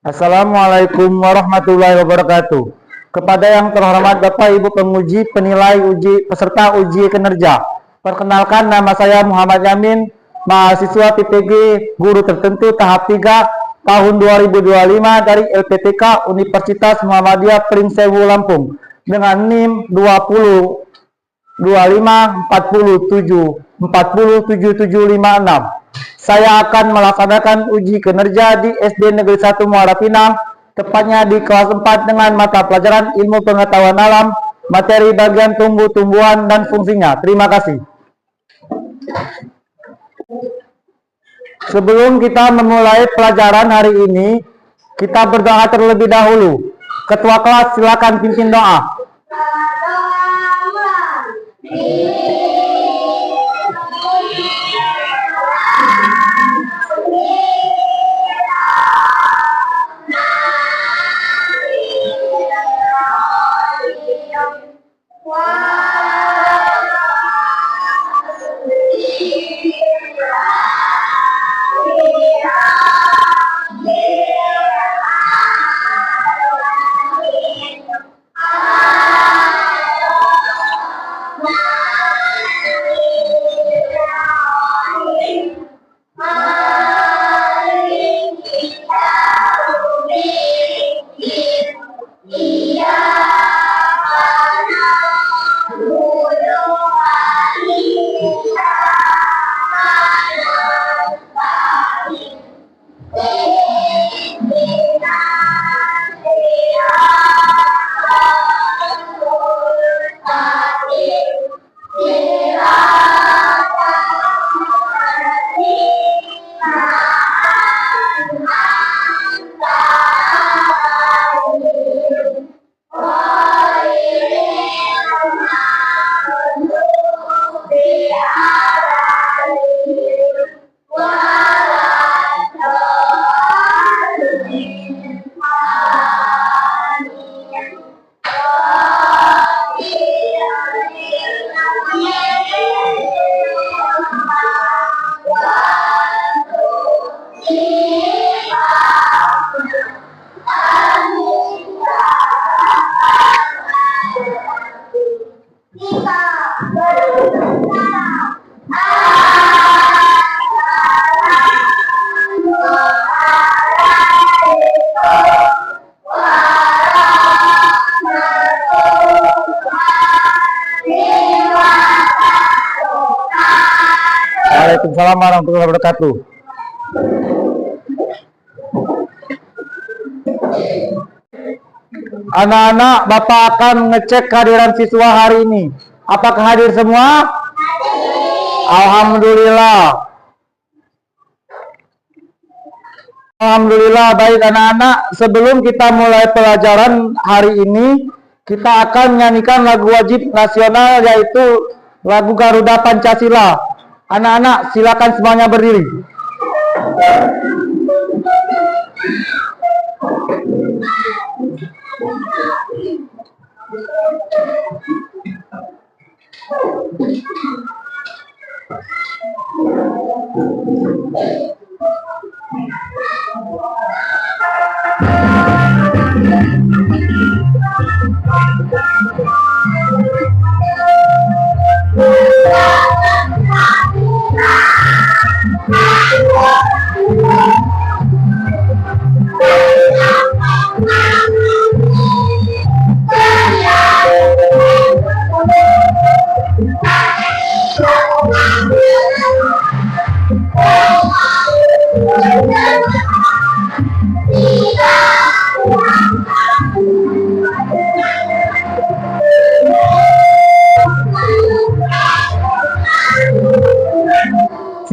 Assalamualaikum warahmatullahi wabarakatuh. Kepada yang terhormat Bapak Ibu penguji, penilai uji, peserta uji kinerja. Perkenalkan, nama saya Muhammad Yamin, mahasiswa PPG Guru Tertentu tahap 3 tahun 2025 dari LPTK Universitas Muhammadiyah Pringsewu Lampung dengan NIM 20 25 47 4776. Saya akan melaksanakan uji kinerja di SD Negeri 1 Muara Pinang, tepatnya di kelas 4 dengan mata pelajaran Ilmu Pengetahuan Alam, materi bagian tumbuh-tumbuhan dan fungsinya. Terima kasih. Sebelum kita memulai pelajaran hari ini, kita berdoa terlebih dahulu. Ketua kelas silakan pimpin doa. Waalaikumsalam warahmatullahi wabarakatuh. Anak-anak, Bapak akan ngecek kehadiran siswa hari ini. Apakah hadir semua? Alhamdulillah. Alhamdulillah, baik anak-anak. Sebelum kita mulai pelajaran hari ini, kita akan menyanyikan lagu wajib nasional, yaitu lagu Garuda Pancasila. Anak-anak, silakan semuanya berdiri.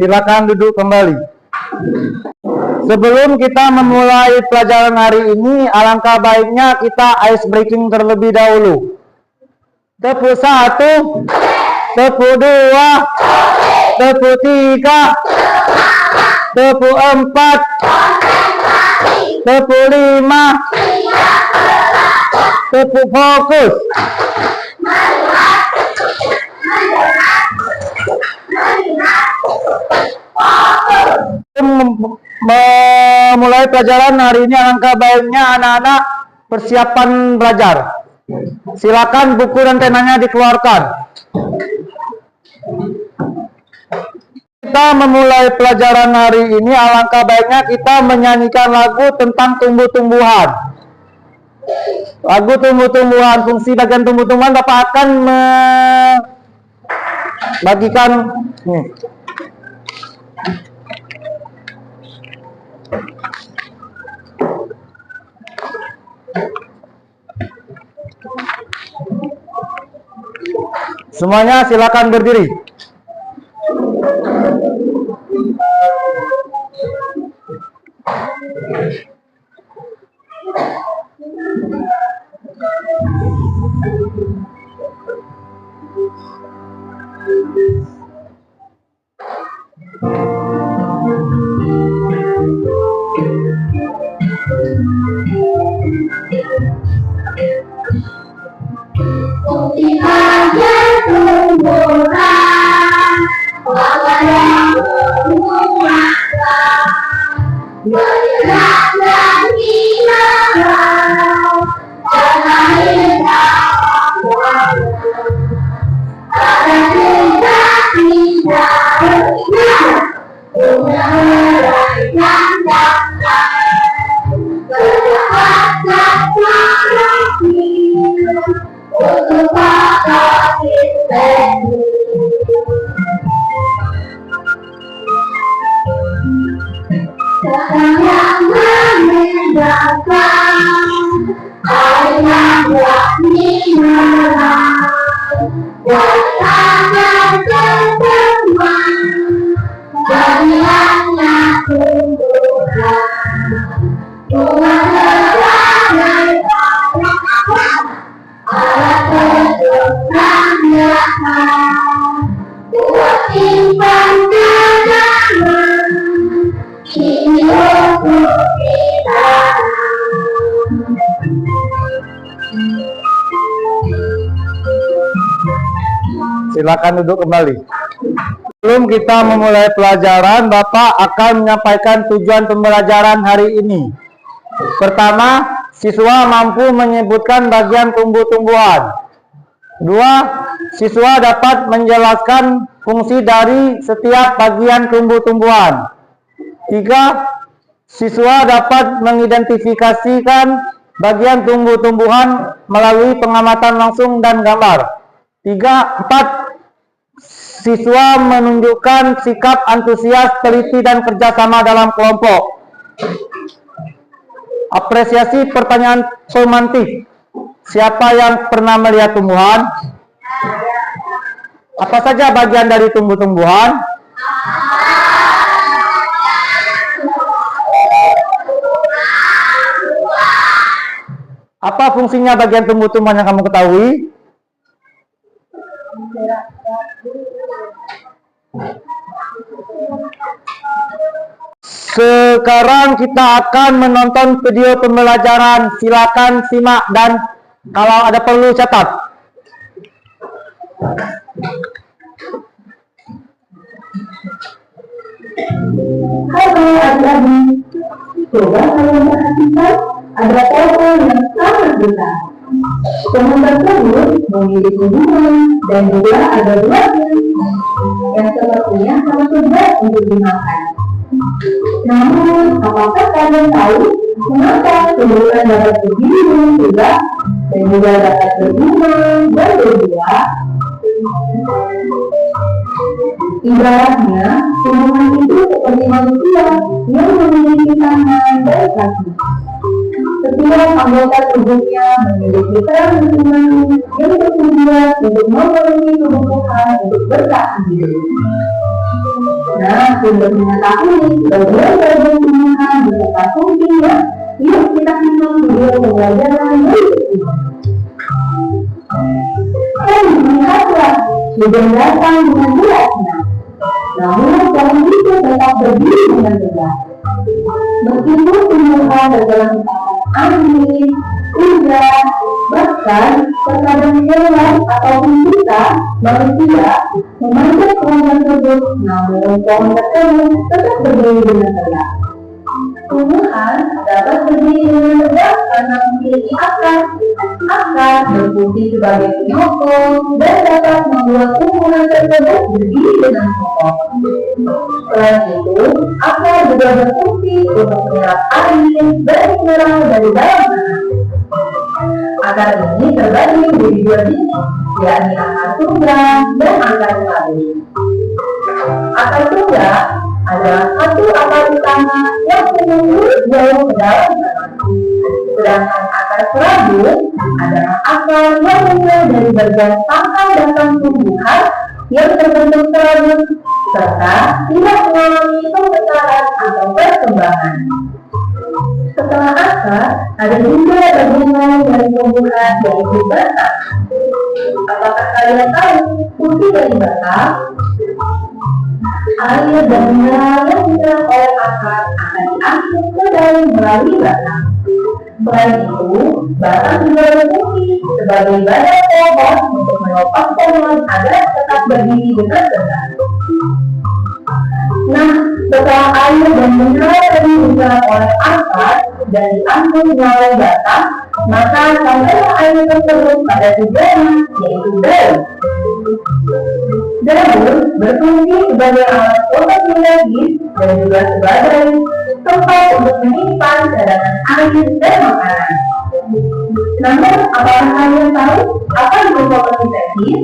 Silakan duduk kembali. Sebelum kita memulai pelajaran hari ini, alangkah baiknya kita ice breaking terlebih dahulu. Tepuk 1, tepuk 2, tepuk 3, tepuk 4, tepuk 5, tepuk fokus. memulai pelajaran hari ini, alangkah baiknya anak-anak persiapan belajar. Silakan buku dan penanya dikeluarkan. Kita memulai pelajaran hari ini, alangkah baiknya kita menyanyikan lagu tentang tumbuh-tumbuhan. Lagu tumbuh-tumbuhan, fungsi bagian tumbuh-tumbuhan Bapak akan membagikan semuanya silakan berdiri. Fungsi bagian tumbuhan, bagian tumbuhan, bergerak dan hilang, jangan hilang, pada tidak punya meraikan tangan, berdapatkan lagi. Untuk pakai sepeda, sekarang yang membedakan air yang berani merah, wajahnya berteman, bagiannya tumbuhan, bunga terang alat terang belakang, buat simpan tanaman, ini untuk kita. Silakan duduk kembali. Sebelum kita memulai pelajaran, Bapak akan menyampaikan tujuan pembelajaran hari ini. Pertama, siswa mampu menyebutkan bagian tumbuh-tumbuhan. 2. Siswa dapat menjelaskan fungsi dari setiap bagian tumbuh-tumbuhan. 3. Siswa dapat mengidentifikasikan bagian tumbuh-tumbuhan melalui pengamatan langsung dan gambar. 4. Siswa menunjukkan sikap antusias, teliti, dan kerjasama dalam kelompok. Apresiasi pertanyaan semantik. Siapa yang pernah melihat tumbuhan? Apa saja bagian dari tumbuh-tumbuhan? Apa fungsinya bagian tumbuh-tumbuhan yang kamu ketahui? Sekarang kita akan menonton video pembelajaran. Silakan simak dan kalau ada perlu catat. Halo adik-adik, coba kalian perhatikan ada pohon yang sangat besar. Pohon tersebut memiliki bunga dan juga ada buahnya yang sepertinya sangat segar untuk dimakan. Namun, apakah kalian tahu mengapa tumbuhan dapat berdiri juga dan juga dapat berbunga dan berbuah? Ibaratnya, tumbuhan itu seperti manusia yang memiliki tangan dan kaki. Setiap anggota tubuhnya memiliki peran masing-masing yang bertujuan untuk memenuhi kebutuhan untuk bertahan hidup. Nah, untuk mengetahui bagian-bagian tumbuhan beserta fungsinya, yuk kita simak video pembelajaran berikut. Lihatlah, hujan datang dengan derasnya. Namun, pohon itu tetap berdiri dengan tegak. Meskipun tumbuhan terdalam angin, hujan, bahkan terkadang hewan ataupun kita, manusia, memanjat pohon tersebut, namun pohon tersebut tetap berdiri dengan tegak. Tumbuhan dapat berdiri dengan tegak karena memiliki akar. Akar berfungsi sebagai penyokong dan dapat membuat tumbuhan tersebut berdiri dengan kokoh. Selain itu, akar juga berfungsi untuk menyerap air dan mineral dari dalam tanah. Akar ini terbagi menjadi dua jenis, yakni akar tunggal dan akar lain. Akar tunggal adalah satu akar utama yang menembus jauh ke dalam tanah. Sedangkan akar serabut adalah akar yang mulai dari bagian pangkal batang tumbuhan yang terbentuk serabut serta tidak mengalami pemekaran atau perkembangan. Setelah akar, ada juga bagian lain dari tumbuhan yaitu batang. Apakah kalian tahu fungsi dari batang? Air dan mineral yang diserap oleh akar akan diangkut ke daun melalui batang. Selain itu, batang juga berfungsi sebagai badan pohon untuk menopang pohon agar tetap berdiri dengan tegak. Nah, setelah air dan mineral tadi diserap oleh akar dan diangkut melalui batang, maka sampailah air tersebut pada tujuannya, yaitu daun. Daun berfungsi sebagai alat fotosintesis dan juga sebagai tempat untuk menyimpan cadangan air dan makanan. Namun, apakah kalian tahu apa itu fotosintesis?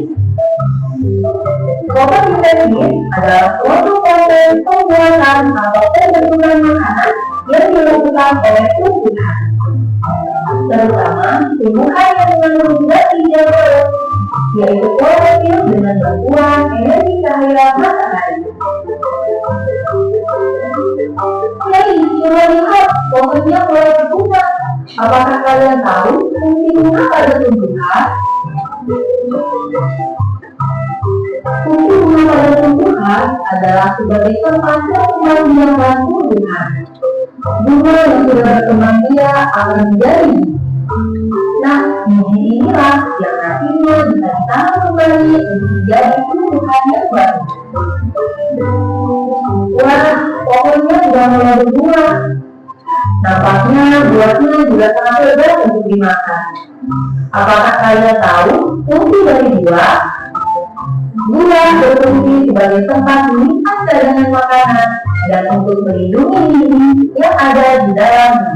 Fotosintesis adalah suatu proses pembuatan atau pembentukan makanan yang dilakukan oleh tumbuhan, terutama tumbuhan yang mengandung zat hijau terus, yaitu klorofil dengan bantuan energi cahaya matahari. Hei, coba lihat, pohonnya mulai berbunga. Apakah kalian tahu fungsi bunga pada tumbuhan? Fungsi bunga pada tumbuhan adalah sebagai tempat perkembangan tumbuhan. Bunga yang sudah berkembang biak akan menjadi biji. Nah, biji inilah yang nantinya bisa ditanam kembali untuk menjadi tumbuhan yang baru. Wah, pohonnya sudah mulai berbuah. Nampaknya buahnya juga sangat lebat untuk dimakan. Apakah kalian tahu fungsi dari buah? Buah berfungsi sebagai tempat menyimpan cadangan makanan dan untuk melindungi diri yang ada di dalamnya.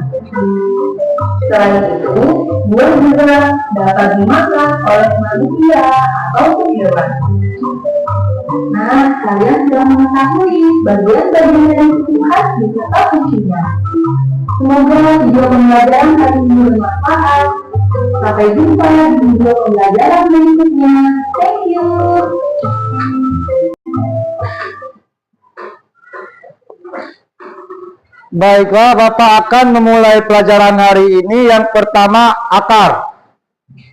Selain itu, buah juga dapat dimakan oleh manusia ataupun hewan. Nah, kalian sudah mengetahui bagian-bagian dari tumbuhan beserta fungsinya. Semoga video pembelajaran kali ini bermanfaat. Sampai jumpa di video pembelajaran berikutnya. Thank you. Baiklah, Bapak akan memulai pelajaran hari ini. Yang pertama, akar.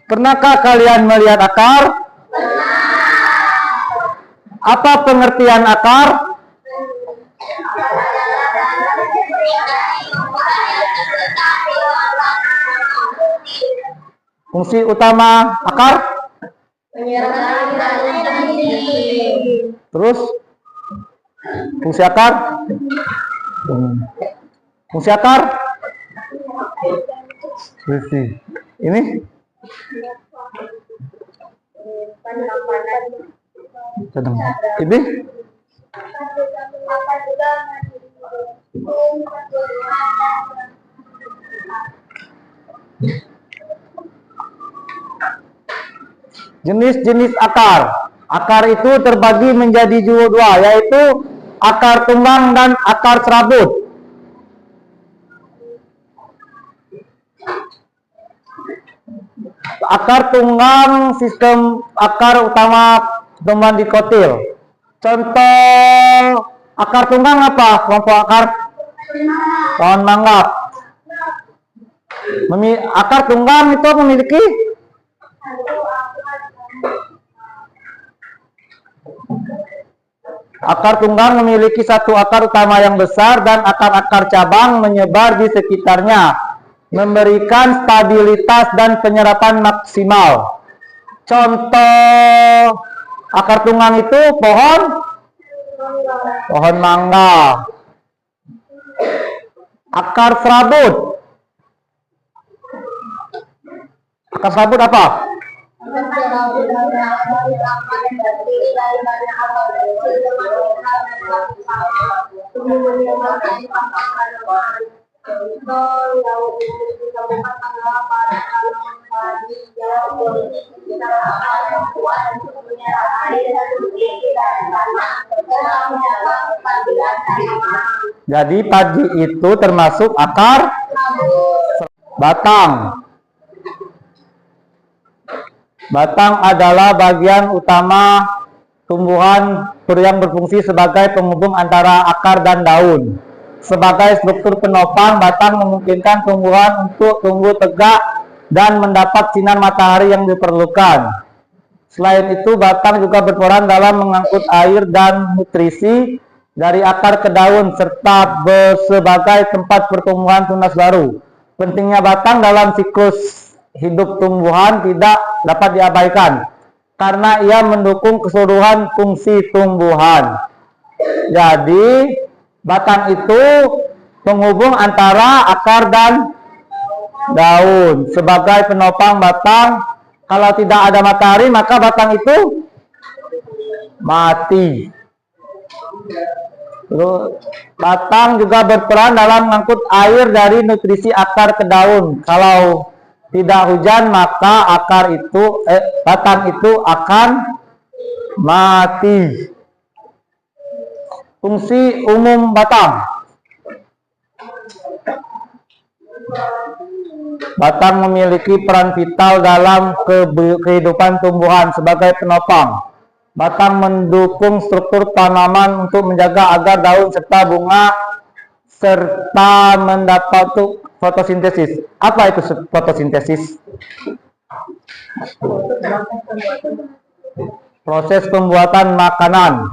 Pernahkah kalian melihat akar? Apa pengertian akar? Fungsi utama akar? Terus? Fungsi akar? Fungsi akar? Ini? Ini? Jenis-jenis akar. Akar itu terbagi menjadi dua, yaitu akar tunggang dan akar serabut. Akar tunggang sistem akar utama tumbuhan dikotil. Contoh akar tunggang apa? Kelompok akar pohon mangga. Akar tunggang itu memiliki satu akar utama yang besar dan akar-akar cabang menyebar di sekitarnya, memberikan stabilitas dan penyerapan maksimal. Contoh akar tunggang itu pohon mangga. Akar serabut. Akar serabut apa? Jadi padi itu termasuk akar batang. Batang adalah bagian utama tumbuhan yang berfungsi sebagai penghubung antara akar dan daun. Sebagai struktur penopang, batang memungkinkan tumbuhan untuk tumbuh tegak dan mendapat sinar matahari yang diperlukan. Selain itu, batang juga berperan dalam mengangkut air dan nutrisi dari akar ke daun serta sebagai tempat pertumbuhan tunas baru. Pentingnya batang dalam siklus hidup tumbuhan tidak dapat diabaikan karena ia mendukung keseluruhan fungsi tumbuhan. Jadi, batang itu penghubung antara akar dan daun. Sebagai penopang batang, kalau tidak ada matahari maka batang itu mati. Terus, batang juga berperan dalam mengangkut air dari nutrisi akar ke daun. Kalau tidak hujan maka batang itu akan mati. Fungsi umum batang. Batang memiliki peran vital dalam kehidupan tumbuhan sebagai penopang. Batang mendukung struktur tanaman untuk menjaga agar daun serta bunga serta mendapat fotosintesis. Apa itu fotosintesis? Proses pembuatan makanan.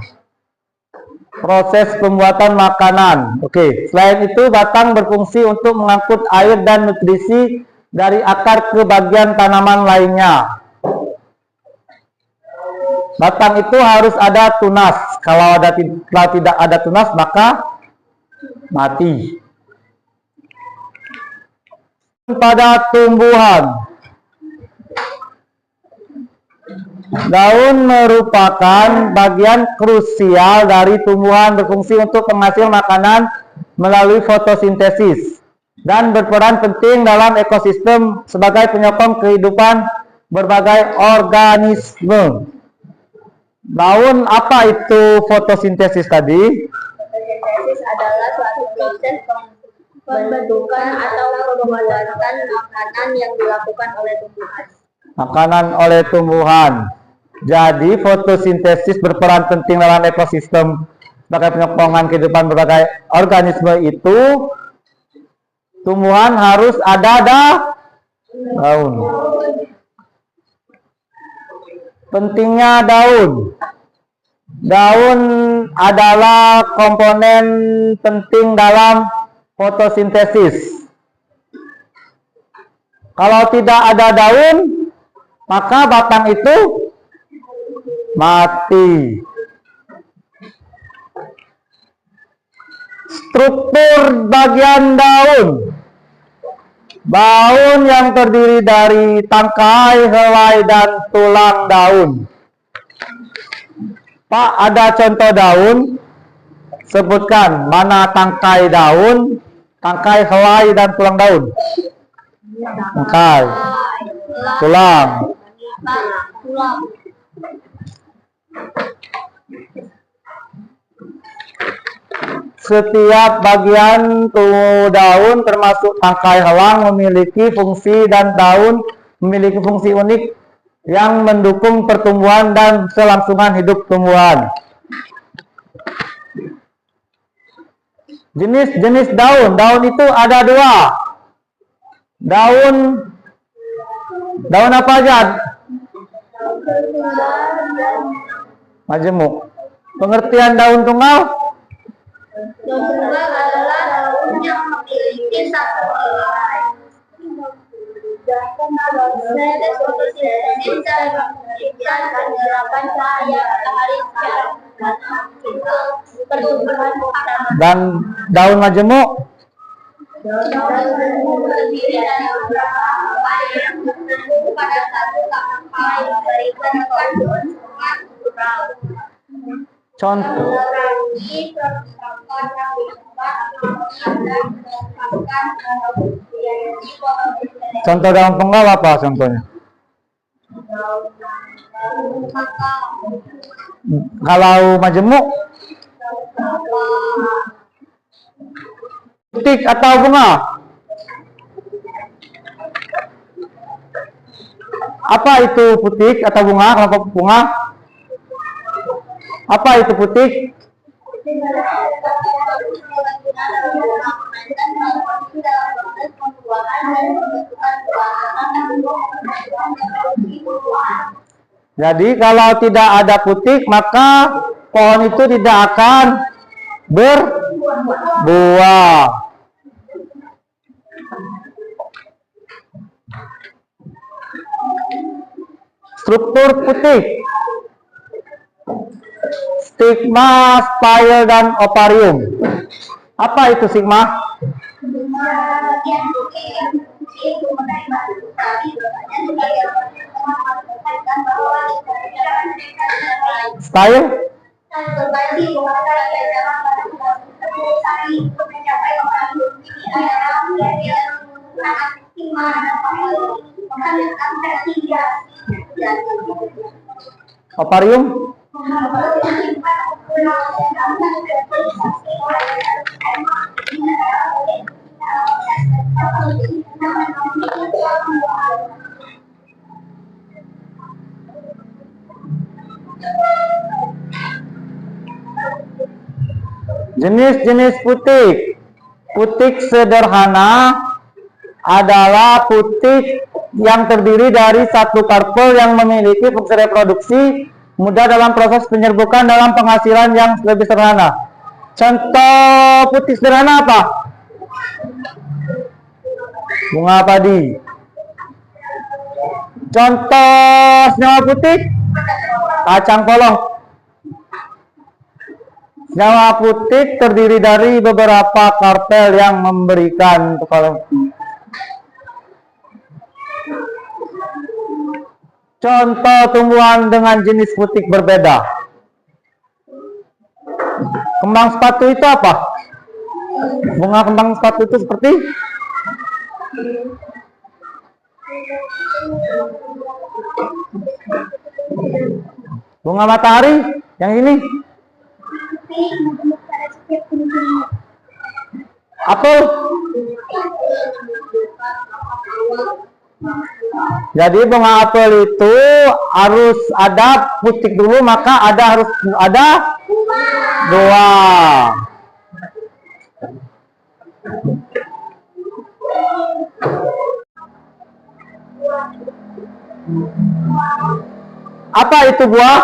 Proses pembuatan makanan. Oke. Selain itu, batang berfungsi untuk mengangkut air dan nutrisi dari akar ke bagian tanaman lainnya. Batang itu harus ada tunas. Kalau tidak ada tunas maka mati. Pada tumbuhan, daun merupakan bagian krusial dari tumbuhan, berfungsi untuk penghasil makanan melalui fotosintesis dan berperan penting dalam ekosistem sebagai penyokong kehidupan berbagai organisme. Daun, apa itu fotosintesis tadi? Fotosintesis adalah suatu proses pembentukan atau pembuatan makanan yang dilakukan oleh tumbuhan. Makanan oleh tumbuhan. Jadi fotosintesis berperan penting dalam ekosistem sebagai penyokongan kehidupan berbagai organisme itu. Tumbuhan harus ada daun. Pentingnya daun. Daun adalah komponen penting dalam fotosintesis. Kalau tidak ada daun, maka batang itu mati. Struktur bagian daun. Daun yang terdiri dari tangkai, helai, dan tulang daun. Pak, ada contoh daun? Sebutkan mana tangkai daun, tangkai, helai, dan tulang daun. Tangkai, tulang. Setiap bagian daun termasuk tangkai helang memiliki fungsi dan daun memiliki fungsi unik yang mendukung pertumbuhan dan kelangsungan hidup tumbuhan. Jenis-jenis daun. Daun itu ada dua. Daun apa aja? Majemuk. Pengertian daun tunggal? Daun tunggal adalah daun yang memiliki satu helai. Proses fotosintesis dan memungkinkan penyerapan cahaya matahari secara merata untuk pertumbuhan tanaman. Dan daun majemuk? terdiri dari beberapa hal yang tertentu pada satu kapal memberikan kandungan berat. Contoh. Contoh dalam penggal apa contohnya? Kalau majemuk, putik atau bunga? Apa itu putik atau bunga? Kelompok bunga? Apa itu putik? Jadi kalau tidak ada putik maka pohon itu tidak akan berbuah. Struktur putik: stigma, spire, dan ovarium. Apa itu stigma? Spire? Ovarium? Jenis-jenis putik. Putik sederhana adalah putik yang terdiri dari satu karpel yang memiliki fungsi reproduksi, mudah dalam proses penyerbukan dalam penghasilan yang lebih sederhana. Contoh putik sederhana apa? Bunga padi. Contoh senyawa putik? Kacang polong. Senyawa putik terdiri dari beberapa karpel yang memberikan contoh tumbuhan dengan jenis putik berbeda. Kembang sepatu itu apa? Bunga kembang sepatu itu seperti bunga matahari yang ini. Apel. Jadi bunga apel itu harus ada putik dulu, maka harus ada buah. Apa itu buah?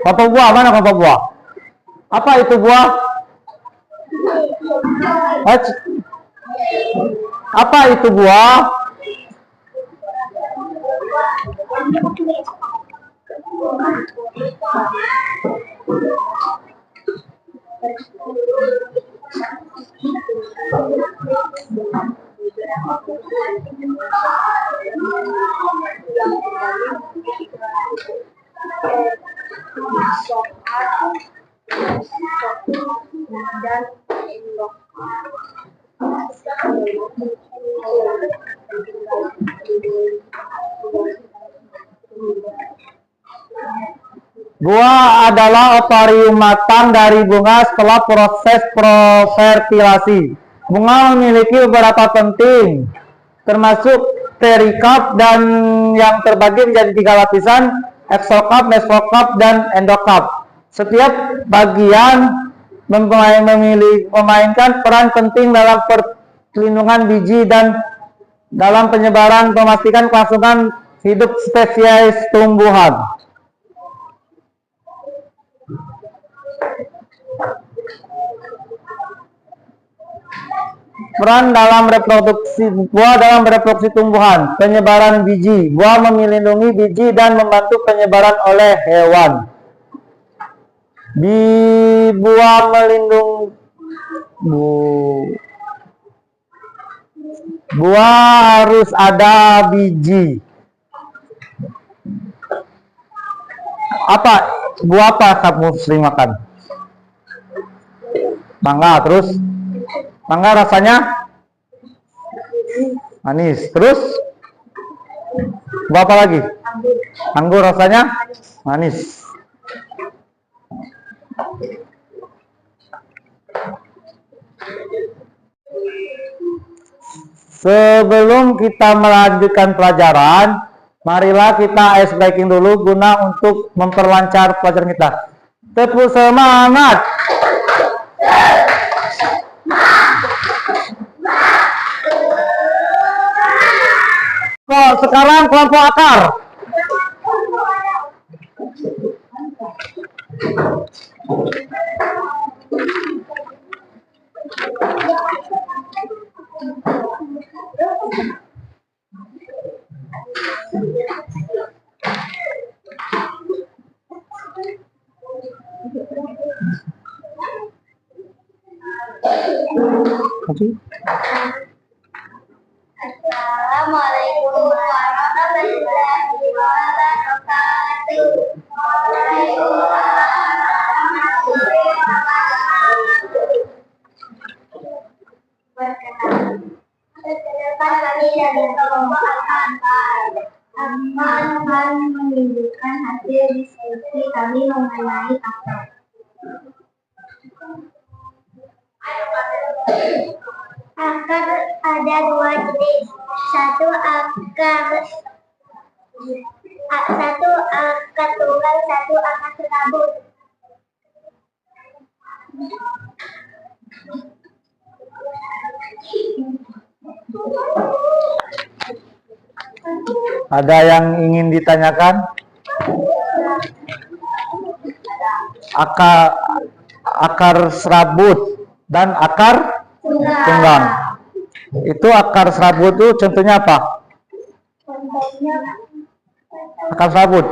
Kelompok buah, mana kelompok buah? Apa itu buah? Apa itu buah? Buah adalah ovarium matang dari bunga setelah proses profertilasi. Bunga memiliki beberapa penting, termasuk perikarp dan yang terbagi menjadi 3 lapisan, exokarp, mesokarp, dan endokarp. Setiap bagian memainkan peran penting dalam perlindungan biji dan dalam penyebaran, memastikan kelangsungan hidup spesies tumbuhan. Peran dalam reproduksi buah dalam reproduksi tumbuhan, penyebaran biji. Buah melindungi biji dan membantu penyebaran oleh hewan. buah melindung buah harus ada biji. Apa? Buah apa kamu sering makan? Mangga. Terus? Mangga rasanya manis. Terus? Buah apa lagi? Anggur rasanya manis. Sebelum kita melanjutkan pelajaran, marilah kita ice breaking dulu guna untuk memperlancar pelajaran kita. Tepuk semangat. Sekarang kelompok akar. Assalamualaikum warahmatullahi wabarakatuh. Waalaikumsalam warahmatullahi wabarakatuh. Perkenalkan kami dari kelompok akar. Akan menunjukkan hasil diskusi kami mengenai akar. Akar ada dua jenis. Satu akar tunggal, satu akar serabut. Ada yang ingin ditanyakan? Akar serabut dan akar tunggang. Itu akar serabut itu contohnya apa? Akar serabut.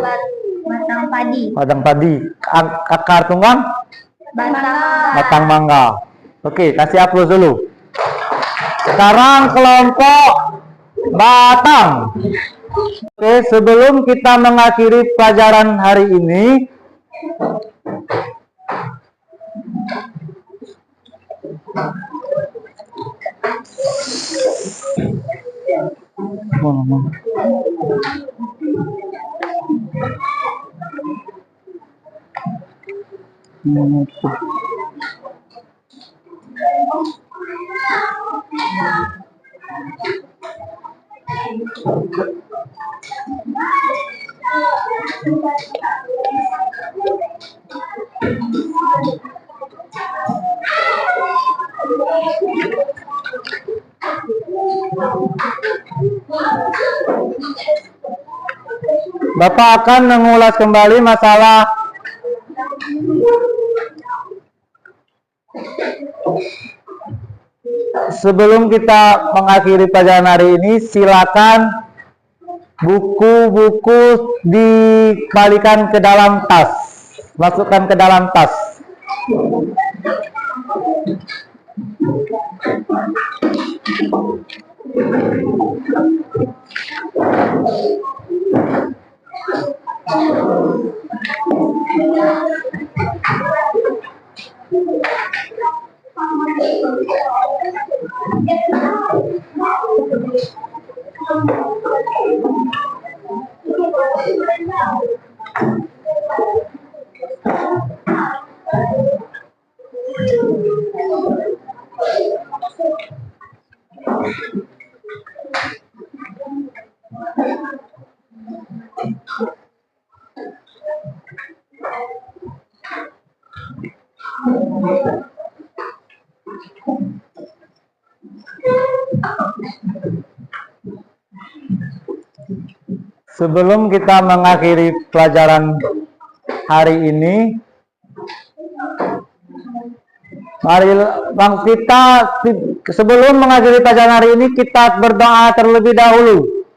Batang padi. Batang padi. Akar tunggang? Batang mangga. Oke, kasih aplaus dulu. Sekarang kelompok batang. Oke, sebelum kita mengakhiri pelajaran hari ini, Bapak akan mengulas kembali masalah sebelum kita mengakhiri pelajaran hari ini. Silakan buku-buku dikembalikan ke dalam tas, masukkan ke dalam tas. Sebelum kita mengakhiri pelajaran hari ini, mari sebelum mengakhiri pelajaran hari ini kita berdoa terlebih dahulu.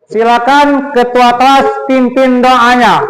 Silakan ketua kelas pimpin doanya.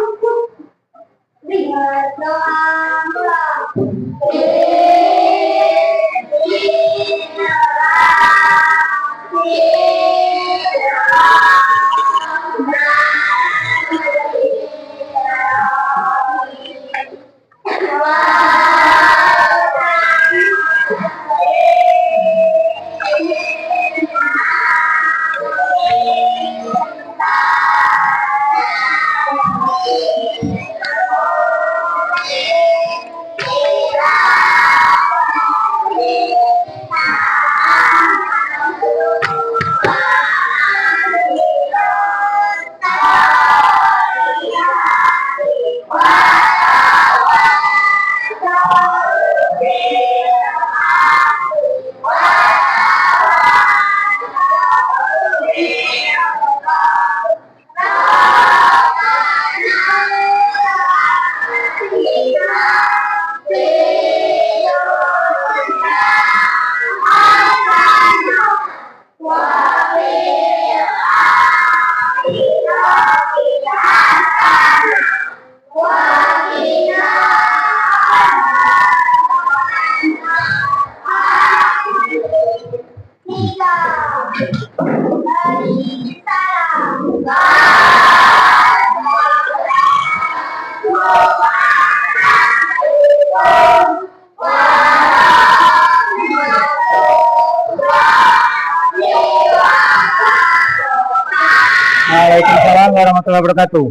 Waalaikumsalam warahmatullahi wabarakatuh.